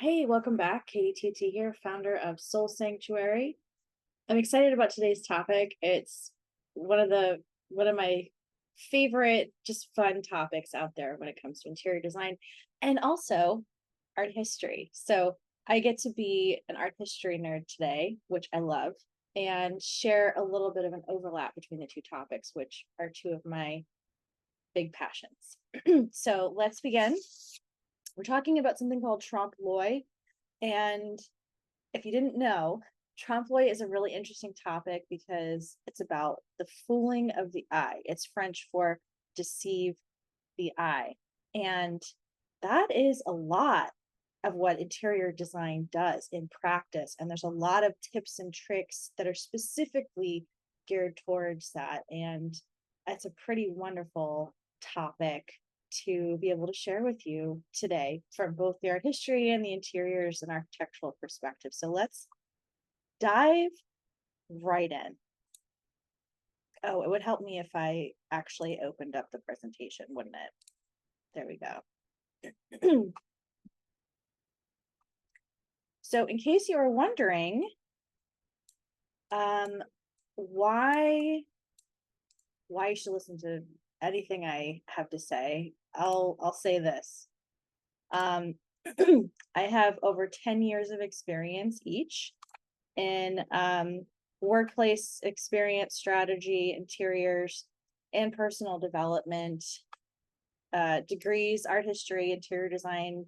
Hey, welcome back. Katie TT here, founder of Soul Sanctuary. I'm excited about today's topic. It's one of my favorite, just fun topics out there when it comes to interior design and also art history. So I get to be an art history nerd today, which I love, and share a little bit of an overlap between the two topics, which are two of my big passions. So let's begin. We're talking about something called trompe-l'œil. And if you didn't know, trompe-l'œil is a really interesting topic because it's about the fooling of the eye. It's French for deceive the eye. And that is a lot of what interior design does in practice. And there's a lot of tips and tricks that are specifically geared towards that. And it's a pretty wonderful topic to be able to share with you today from both the art history and the interiors and architectural perspective. So let's dive right in. Oh, it would help me if I actually opened up the presentation, wouldn't it? There we go. So in case you are wondering, why you should listen to anything I have to say, I'll say this. I have over 10 years of experience each in workplace experience, strategy, interiors, and personal development, degrees, art history, interior design,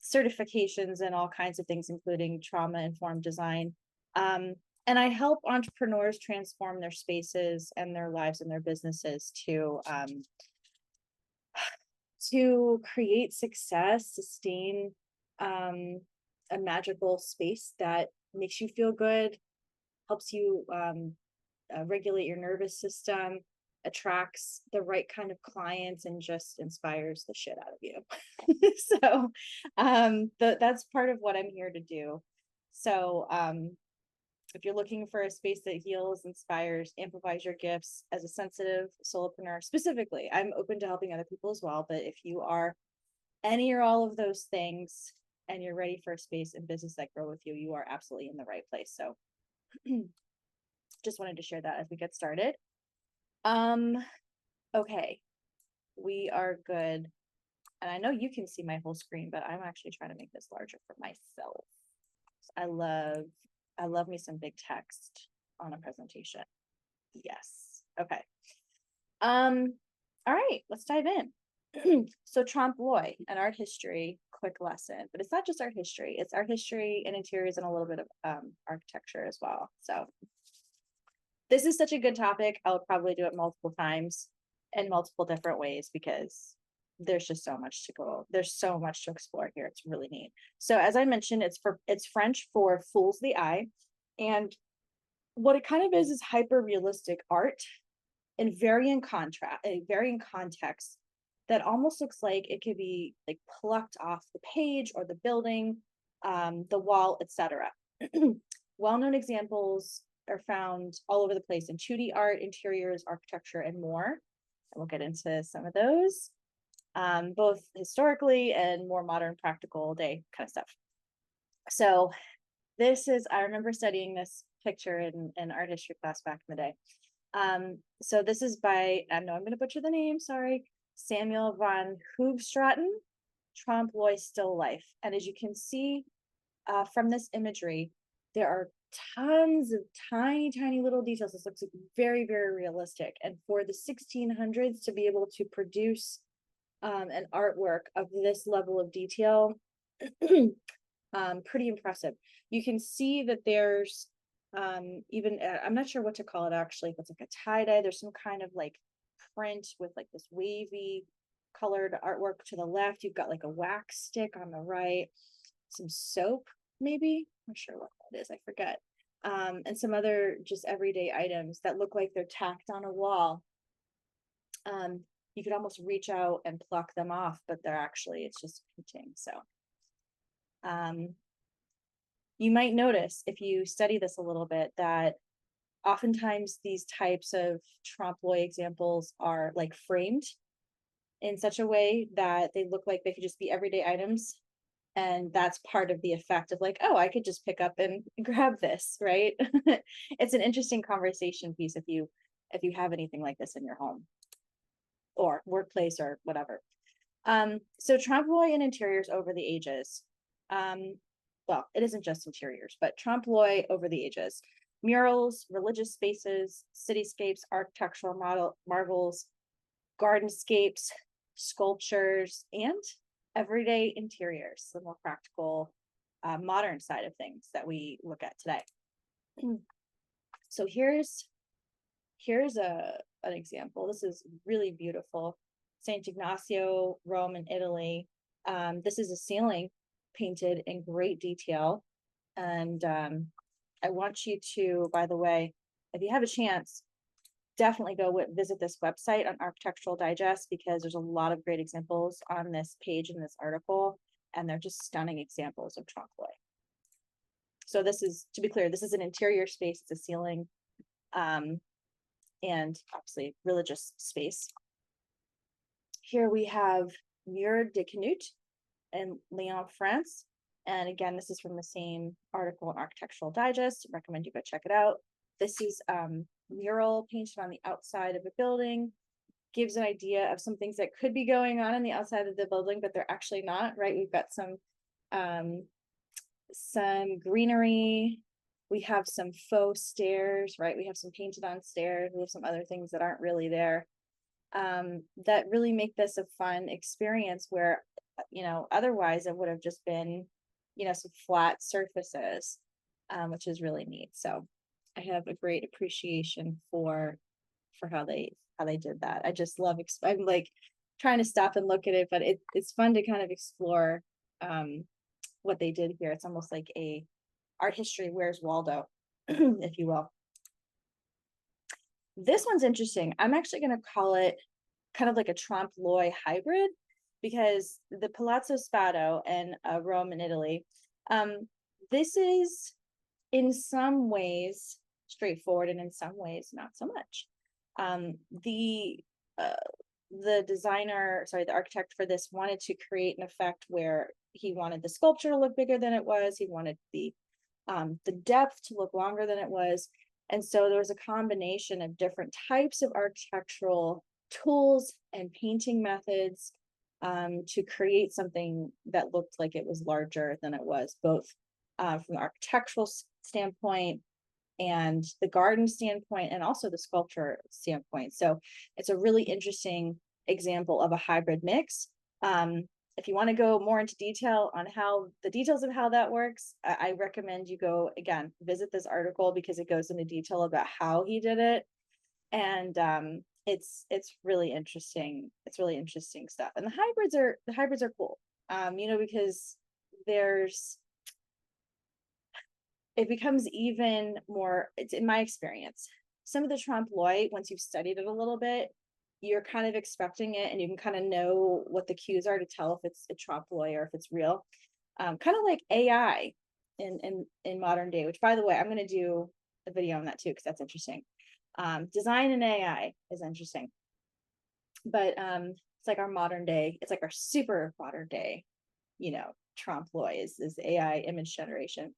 certifications, and all kinds of things, including trauma-informed design. And I help entrepreneurs transform their spaces and their lives and their businesses to create success, sustain a magical space that makes you feel good, helps you regulate your nervous system, attracts the right kind of clients, and just inspires the shit out of you. So that's part of what I'm here to do. So if you're looking for a space that heals, inspires, amplifies your gifts as a sensitive solopreneur, specifically, I'm open to helping other people as well. But if you are any or all of those things and you're ready for a space and business that grow with you, you are absolutely in the right place. So just wanted to share that as we get started. Okay, we are good. And I know you can see my whole screen, but I'm actually trying to make this larger for myself. I love me some big text on a presentation. Yes. Okay. All right, let's dive in. So trompe-l'œil, an art history quick lesson, but it's not just art history, it's art history and interiors and a little bit of architecture as well. So this is such a good topic. I'll probably do it multiple times in multiple different ways because there's just so much to go. There's so much to explore here. It's really neat. So as I mentioned, it's French for fools the eye. And what it kind of is hyper realistic art in varying context that almost looks like it could be like plucked off the page or the building, the wall, etc. Well-known examples are found all over the place in 2D art, interiors, architecture, and more. And we'll get into some of those, both historically and more modern, practical day kind of stuff. So I remember studying this picture in art history class back in the day. So this is by, I know I'm going to butcher the name, sorry, Samuel van Hoogstraten, Trompe-l'œil Still Life. And as you can see from this imagery, there are tons of tiny little details. This looks very, very realistic. And for the 1600s to be able to produce an artwork of this level of detail, pretty impressive. You can see that there's even, I'm not sure what to call it actually, if it's like a tie-dye, there's some kind of like print with like this wavy colored artwork to the left. You've got like a wax stick on the right, some soap, maybe, I'm not sure what that is, I forget. And some other just everyday items that look like they're tacked on a wall. You could almost reach out and pluck them off, but it's just painting. So you might notice if you study this a little bit that oftentimes these types of trompe-l'œil examples are like framed in such a way that they look like they could just be everyday items. And that's part of the effect of like, oh, I could just pick up and grab this, right? It's an interesting conversation piece if you have anything like this in your home or workplace or whatever. So trompe-l'œil in interiors over the ages. Well, it isn't just interiors, but trompe-l'œil over the ages. Murals, religious spaces, cityscapes, architectural marvels, gardenscapes, sculptures, and everyday interiors, the more practical, modern side of things that we look at today. So here's an example. This is really beautiful. St. Ignacio, Rome in Italy. This is a ceiling painted in great detail. And I want you to, by the way, if you have a chance, definitely go visit this website on Architectural Digest, because there's a lot of great examples on this page in this article, and they're just stunning examples of trompe-l'œil. So this is, to be clear, this is an interior space, it's a ceiling, and obviously religious space. Here we have Mur de Canute in Lyon, France. And again, this is from the same article in Architectural Digest. I recommend you go check it out. This is mural painted on the outside of a building, gives an idea of some things that could be going on the outside of the building, but they're actually not, right? We've got some greenery. We have some faux stairs, right? We have some painted on stairs. We have some other things that aren't really there. That really make this a fun experience where, you know, otherwise it would have just been, you know, some flat surfaces, which is really neat. So I have a great appreciation for how they did that. I just love, I'm like trying to stop and look at it, but it's fun to kind of explore what they did here. It's almost like a art history, where's Waldo, if you will. This one's interesting. I'm actually going to call it kind of like a trompe-l'œil hybrid, because the Palazzo Spado in Rome in Italy, this is in some ways straightforward and in some ways not so much. The designer, sorry, the architect for this wanted to create an effect where he wanted the sculpture to look bigger than it was. He wanted the depth to look longer than it was. And so there was a combination of different types of architectural tools and painting methods to create something that looked like it was larger than it was, both from the architectural standpoint and the garden standpoint, and also the sculpture standpoint. So it's a really interesting example of a hybrid mix. If you want to go more into detail on how the details of how that works, I recommend you go, again, visit this article, because it goes into detail about how he did it. And it's really interesting. It's really interesting stuff. And the hybrids are cool, you know, because it becomes even more, it's in my experience, some of the trompe-l'œil, once you've studied it a little bit, you're kind of expecting it, and you can kind of know what the cues are to tell if it's a trompe-l'œil or if it's real. Kind of like AI in modern day, which, by the way, I'm going to do a video on that too, because that's interesting. Design and AI is interesting, but it's like our modern day, it's like our super modern day, you know, trompe-l'œil is AI image generation.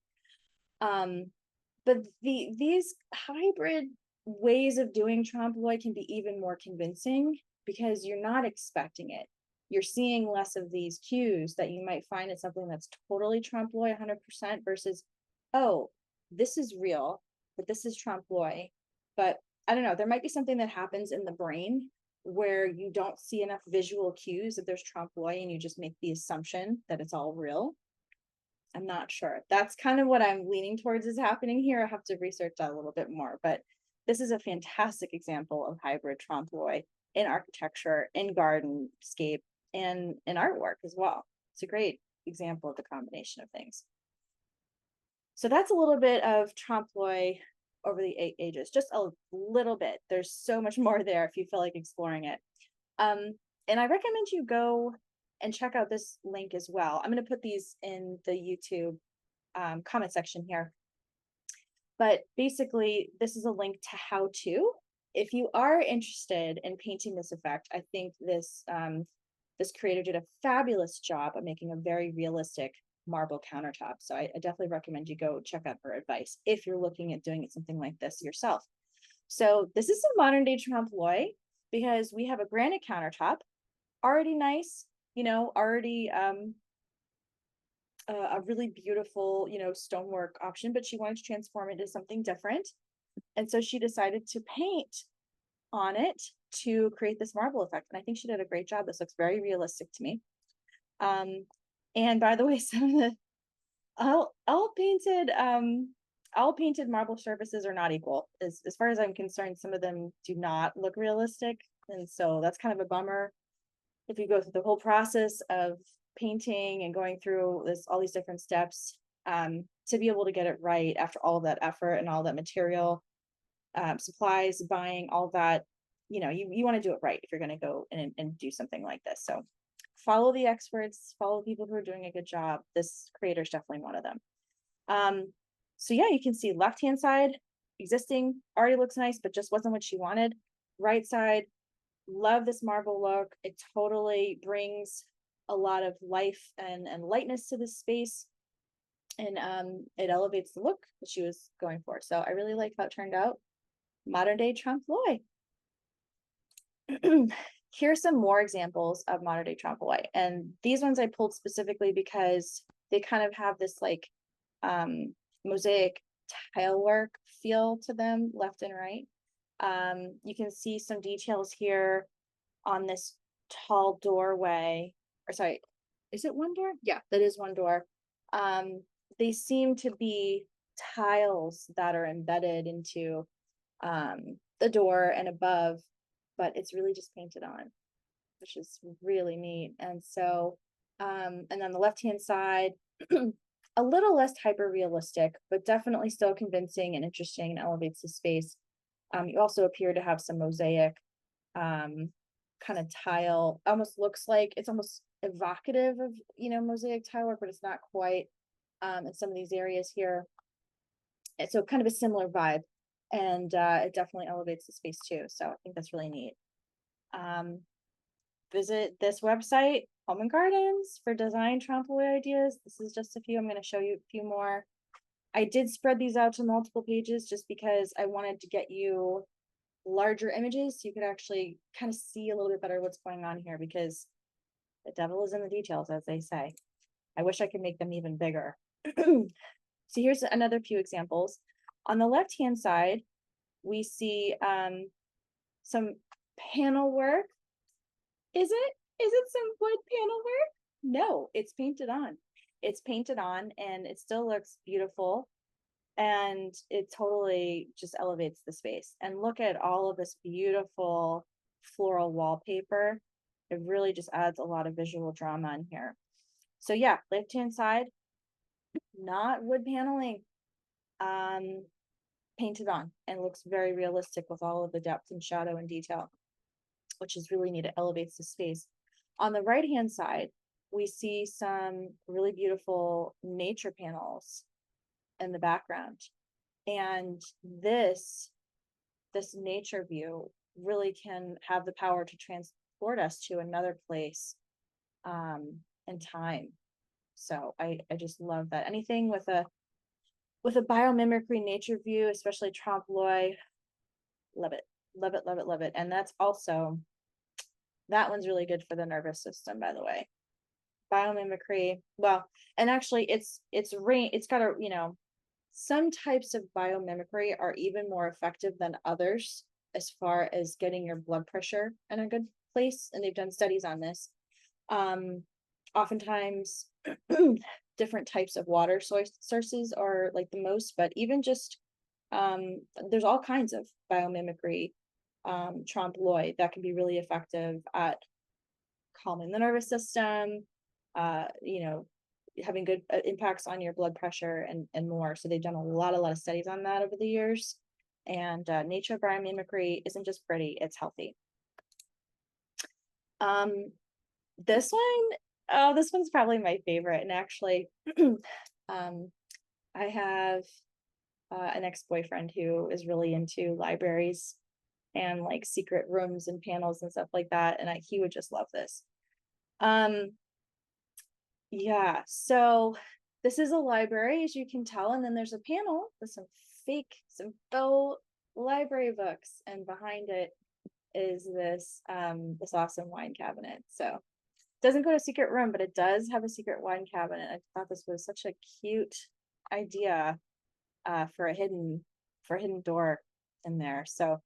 But these hybrid ways of doing trompe-l'œil can be even more convincing, because you're not expecting it. You're seeing less of these cues that you might find in something that's totally trompe-l'œil 100% versus, oh, this is real, but this is trompe-l'œil. But I don't know, there might be something that happens in the brain where you don't see enough visual cues that there's trompe-l'œil, and you just make the assumption that it's all real. I'm not sure. That's kind of what I'm leaning towards is happening here. I have to research that a little bit more, but this is a fantastic example of hybrid trompe-l'œil in architecture, in gardenscape, and in artwork as well. It's a great example of the combination of things. So that's a little bit of trompe-l'œil over the ages, just a little bit. There's so much more there if you feel like exploring it. And I recommend you go and check out this link as well. I'm going to put these in the YouTube comment section here. But basically, this is a link to how to. If you are interested in painting this effect, I think this this creator did a fabulous job of making a very realistic marble countertop. So I definitely recommend you go check out her advice if you're looking at doing something like this yourself. So this is some modern day trompe-l'oeil because we have a granite countertop, already nice, already a really beautiful, stonework option, but she wanted to transform it into something different. And so she decided to paint on it to create this marble effect. And I think she did a great job. This looks very realistic to me. And by the way, some of the all painted marble surfaces are not equal. As far as I'm concerned, some of them do not look realistic. And so that's kind of a bummer. If you go through the whole process of painting and going through all these different steps, to be able to get it right after all of that effort and all that material, supplies, buying, all that, you want to do it right if you're going to go and do something like this. So follow the experts, follow people who are doing a good job. This creator is definitely one of them. So yeah, you can see left-hand side, existing, already looks nice, but just wasn't what she wanted. Right side, love this marble look. It totally brings a lot of life and lightness to this space. And it elevates the look that she was going for. So I really like how it turned out. Modern day trompe-l'oeil. Here's some more examples of modern day trompe-l'oeil. And these ones I pulled specifically because they kind of have this like mosaic tile work feel to them, left and right. You can see some details here on this tall doorway, or sorry, is it one door? Yeah, that is one door. They seem to be tiles that are embedded into the door and above, but it's really just painted on, which is really neat. And so, and on the left-hand side, a little less hyper realistic, but definitely still convincing and interesting and elevates the space. You also appear to have some mosaic kind of tile, almost looks like it's almost evocative of, mosaic tile work, but it's not quite in some of these areas here. And so kind of a similar vibe, and it definitely elevates the space too. So I think that's really neat. Visit this website, Home and Gardens, for design trompe-l'oeil ideas. This is just a few. I'm going to show you a few more. I did spread these out to multiple pages just because I wanted to get you larger images so you could actually kind of see a little bit better what's going on here, because the devil is in the details, as they say. I wish I could make them even bigger. So here's another few examples. On the left-hand side, we see some panel work. Is it some wood panel work? No, it's painted on. It's painted on and it still looks beautiful. And it totally just elevates the space. And look at all of this beautiful floral wallpaper. It really just adds a lot of visual drama in here. So yeah, left-hand side, not wood paneling, painted on, and looks very realistic with all of the depth and shadow and detail, which is really neat. It elevates the space. On the right-hand side, we see some really beautiful nature panels in the background. And this nature view really can have the power to transport us to another place in time. So I just love that. Anything with a biomimicry nature view, especially trompe-l'oeil, love it, love it, love it, love it. And that's also, that one's really good for the nervous system, by the way. Biomimicry, well, and actually it's got a, some types of biomimicry are even more effective than others as far as getting your blood pressure in a good place. And they've done studies on this. Oftentimes different types of water sources are like the most, but even just there's all kinds of biomimicry trompe-l'oeil that can be really effective at calming the nervous system, having good impacts on your blood pressure and more. So they've done a lot of studies on that over the years. And nature biomimicry isn't just pretty, it's healthy. This one, oh, this one's probably my favorite. And actually, I have an ex-boyfriend who is really into libraries and like secret rooms and panels and stuff like that. And he would just love this. Yeah, so this is a library, as you can tell, and then there's a panel with some faux library books, and behind it is this awesome wine cabinet. So doesn't go to a secret room, but it does have a secret wine cabinet. I thought this was such a cute idea for a hidden door in there. So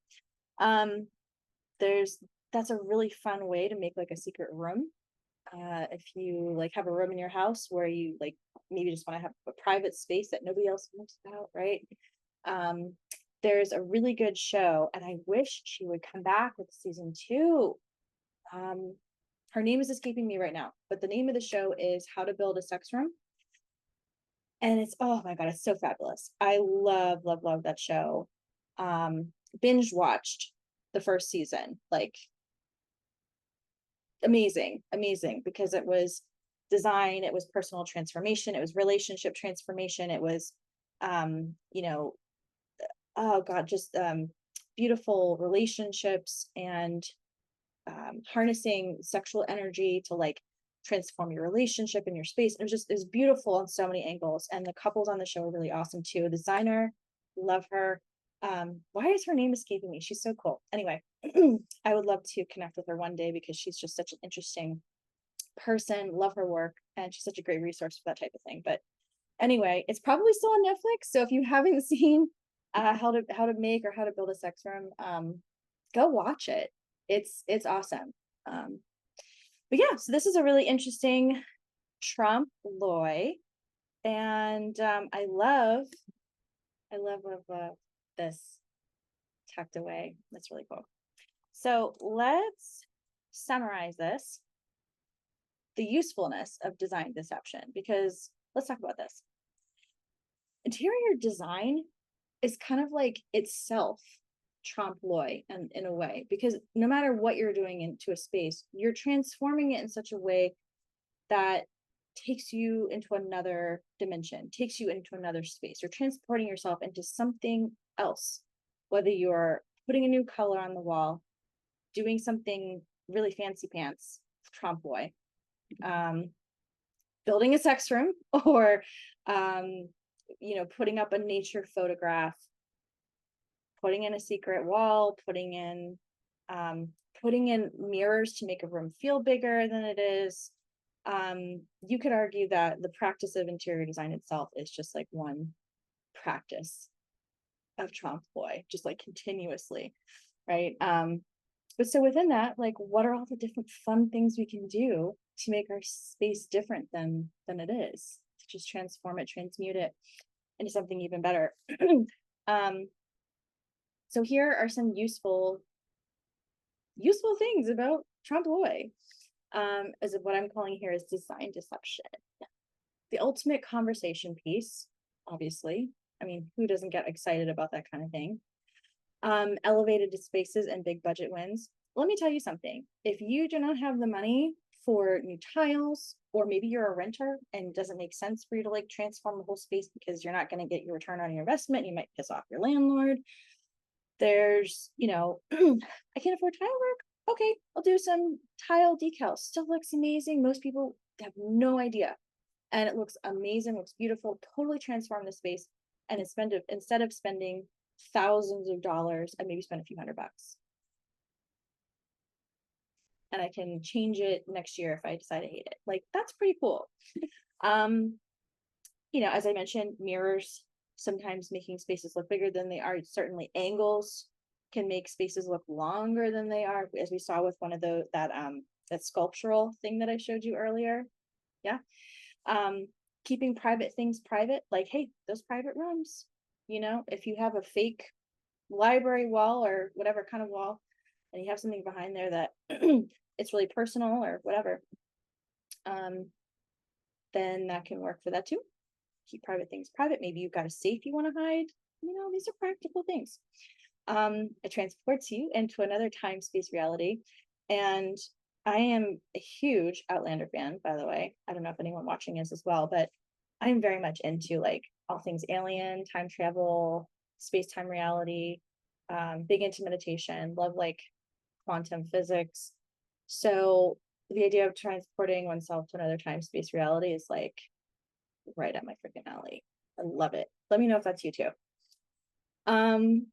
that's a really fun way to make like a secret room. If you like have a room in your house where you like maybe just want to have a private space that nobody else knows about, right? There's a really good show, and I wish she would come back with season 2. Her name is escaping me right now, but the name of the show is How to Build a Sex Room. And it's, oh my God, it's so fabulous. I love that show. Binge watched the first season, like amazing, because it was design, it was personal transformation, it was relationship transformation, it was, you know, oh God, just beautiful relationships and harnessing sexual energy to like transform your relationship and your space. It was beautiful on so many angles. And the couples on the show are really awesome too. A designer, love her. Why is her name escaping me? She's so cool. Anyway, I would love to connect with her one day because she's just such an interesting person. Love her work, and she's such a great resource for that type of thing. But anyway, it's probably still on Netflix. So if you haven't seen how to make or how to build a sex room, go watch it. It's awesome. But yeah, so this is a really interesting trompe-l'œil, and I love this tucked away. That's really cool. So let's summarize this, the usefulness of design deception, because let's talk about this. Interior design is kind of like itself trompe-l'œil in a way, because no matter what you're doing into a space, you're transforming it in such a way that takes you into another dimension, takes you into another space. You're transporting yourself into something else, whether you're putting a new color on the wall, doing something really fancy pants, trompe-l'œil, building a sex room, or putting up a nature photograph, putting in a secret wall, putting in mirrors to make a room feel bigger than it is. You could argue that the practice of interior design itself is just like one practice of trompe-l'œil, just like continuously, right? But so within that, like, what are all the different fun things we can do to make our space different than it is, to just transform it, transmute it into something even better? So here are some useful things about trompe-l'œil. As what I'm calling here is design deception. The ultimate conversation piece, obviously. I mean, who doesn't get excited about that kind of thing? Elevated spaces and big budget wins. Let me tell you something. If you do not have the money for new tiles, or maybe you're a renter and it doesn't make sense for you to like transform the whole space because you're not going to get your return on your investment, you might piss off your landlord. There's, I can't afford tile work. Okay, I'll do some tile decals. Still looks amazing. Most people have no idea. And it looks amazing, looks beautiful, totally transform the space. And instead of spending thousands of dollars, I maybe spend a few $100. And I can change it next year if I decide to hate it. Like, that's pretty cool. As I mentioned, mirrors, sometimes making spaces look bigger than they are. Certainly angles can make spaces look longer than they are, as we saw with one of that sculptural thing that I showed you earlier. Yeah. Keeping private things private, like, hey, those private rooms, if you have a fake library wall or whatever kind of wall, and you have something behind there that it's really personal or whatever, then that can work for that too. Keep private things private. Maybe you've got a safe you want to hide. These are practical things. It transports you into another time space reality. And I am a huge Outlander fan, by the way. I don't know if anyone watching is as well, but I'm very much into like all things alien, time travel, space-time reality, big into meditation, love like quantum physics. So the idea of transporting oneself to another time space reality is like right up my freaking alley. I love it. Let me know if that's you too. And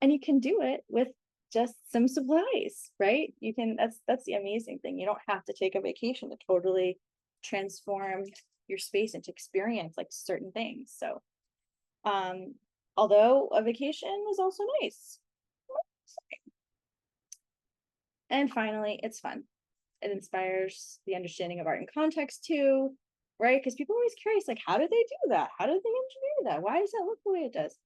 you can do it with just some supplies, right? You can, that's the amazing thing. You don't have to take a vacation to totally transform your space and to experience like certain things. So although a vacation is also nice. And finally, it's fun. It inspires the understanding of art and context too, right? Because people are always curious, like, how did they do that? How did they engineer that? Why does that look the way it does?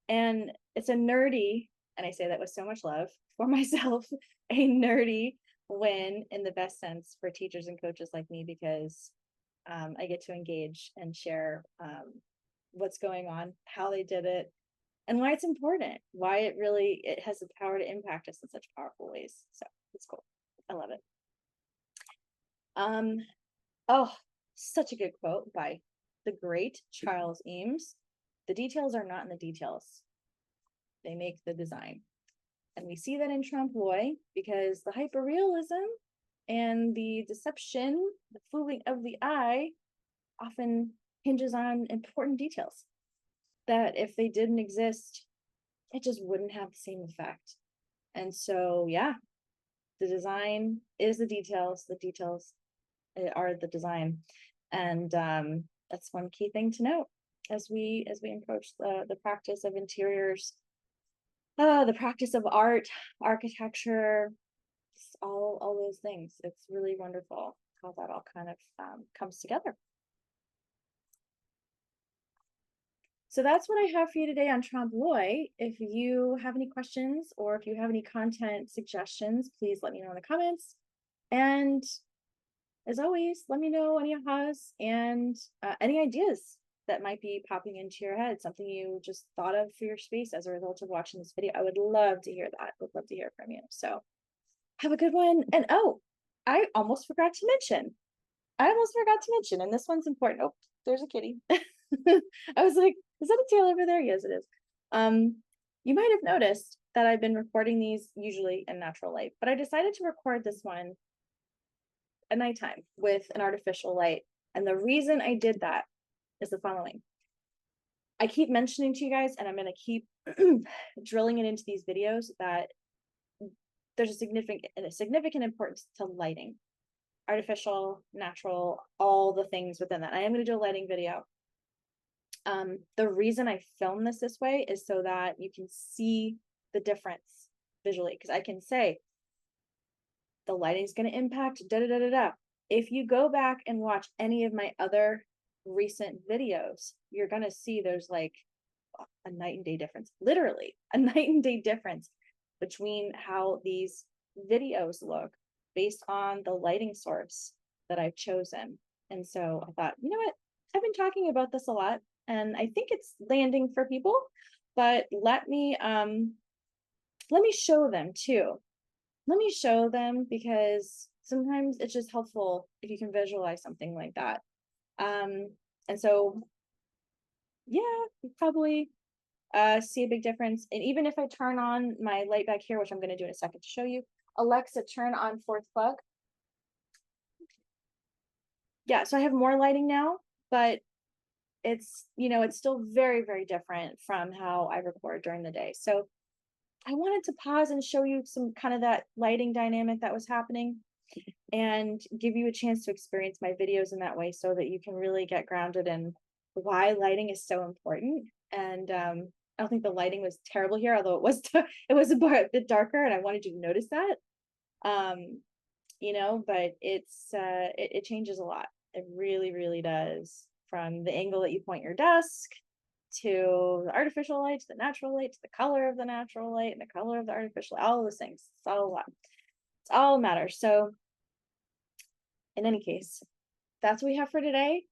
And it's a nerdy, and I say that with so much love for myself, a nerdy win in the best sense for teachers and coaches like me, because I get to engage and share what's going on, how they did it, and why it's important, why it has the power to impact us in such powerful ways. So it's cool. I love it. Oh, such a good quote by the great Charles Eames. The details are not in the details. They make the design. And we see that in Trompe-l'œil because the hyperrealism and the deception, the fooling of the eye, often hinges on important details that if they didn't exist, it just wouldn't have the same effect. And so, yeah, the design is the details are the design. And that's one key thing to note as we approach the practice of interiors, the practice of art, architecture, all those things. It's really wonderful how that all kind of comes together. So that's what I have for you today on Trompe-l'œil. If you have any questions or if you have any content suggestions, please let me know in the comments. And as always, let me know any ahas and any ideas that might be popping into your head, something you just thought of for your space as a result of watching this video. I would love to hear that. Would love to hear from you. So have a good one. And oh, I almost forgot to mention, and this one's important. Oh, there's a kitty. I was like, is that a tail over there? Yes, it is. You might have noticed that I've been recording these usually in natural light, but I decided to record this one at nighttime with an artificial light. And the reason I did that is the following. I keep mentioning to you guys, and I'm going to keep drilling it into these videos, that there's a significant importance to lighting. Artificial, natural, all the things within that. I am going to do a lighting video. The reason I film this way is so that you can see the difference visually, because I can say the lighting is going to impact da da da da da. If you go back and watch any of my other recent videos, you're going to see there's like a night and day difference, literally a night and day difference between how these videos look based on the lighting source that I've chosen. And so I thought, you know what, I've been talking about this a lot and I think it's landing for people, but let me show them too. Let me show them, because sometimes it's just helpful if you can visualize something like that. And so, yeah, you probably see a big difference. And even if I turn on my light back here, which I'm going to do in a second to show you, Alexa, turn on fourth plug. Yeah, so I have more lighting now, but it's, it's still very, very different from how I record during the day. So I wanted to pause and show you some kind of that lighting dynamic that was happening and give you a chance to experience my videos in that way so that you can really get grounded in why lighting is so important. And I don't think the lighting was terrible here, although it was a bit darker and I wanted you to notice that. But it changes a lot. It really, really does, from the angle that you point your desk to the artificial light, to the natural light, to the color of the natural light and the color of the artificial, all those things. It's all a lot. It's all matters. So in any case, that's what we have for today.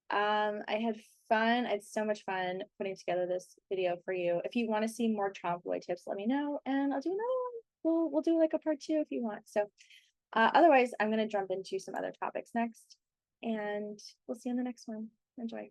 I had fun. I had so much fun putting together this video for you. If you want to see more Trompe-l'œil tips, let me know and I'll do another one. We'll do like a part 2 if you want. So otherwise, I'm going to jump into some other topics next, and we'll see you in the next one. Enjoy.